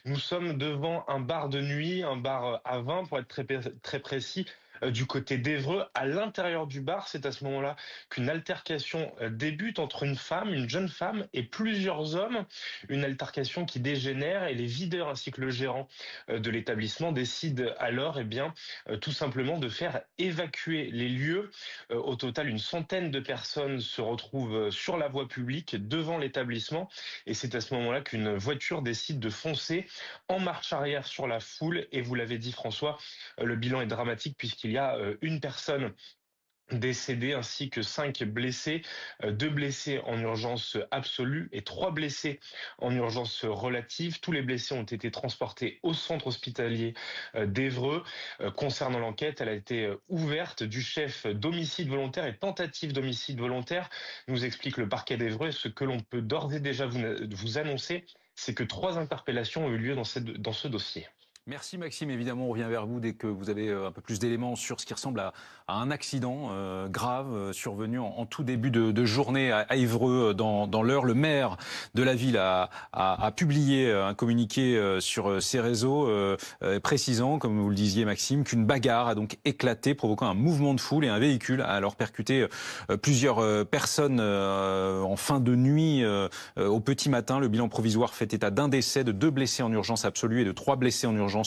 Nous sommes devant un bar de nuit, un bar à vin pour être très précis, du côté d'Évreux. À l'intérieur du bar, c'est à ce moment-là qu'une altercation débute entre une jeune femme et plusieurs hommes. Une altercation qui dégénère et les videurs ainsi que le gérant de l'établissement décident alors, tout simplement de faire évacuer les lieux. Au total, une centaine de personnes se retrouvent sur la voie publique devant l'établissement et c'est à ce moment-là qu'une voiture décide de foncer en marche arrière sur la foule. Et vous l'avez dit François, le bilan est dramatique puisqu'il y a une personne décédée ainsi que 5 blessés, 2 blessés en urgence absolue et 3 blessés en urgence relative. Tous les blessés ont été transportés au centre hospitalier d'Évreux. Concernant l'enquête, elle a été ouverte du chef d'homicide volontaire et tentative d'homicide volontaire, nous explique le parquet d'Évreux. Et ce que l'on peut d'ores et déjà vous annoncer, c'est que 3 interpellations ont eu lieu dans ce dossier. Merci Maxime, évidemment on revient vers vous dès que vous avez un peu plus d'éléments sur ce qui ressemble à un accident grave survenu en tout début de journée à Évreux dans l'Eure. Le maire de la ville a publié un communiqué sur ses réseaux précisant, comme vous le disiez Maxime, qu'une bagarre a donc éclaté, provoquant un mouvement de foule et un véhicule a alors percuté plusieurs personnes en fin de nuit au petit matin. Le bilan provisoire fait état d'un décès, de 2 blessés en urgence absolue et de 3 blessés en urgence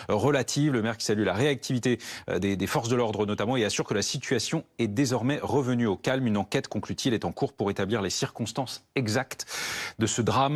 relative. Le maire qui salue la réactivité des forces de l'ordre notamment et assure que la situation est désormais revenue au calme. Une enquête, conclut-il, est en cours pour établir les circonstances exactes de ce drame.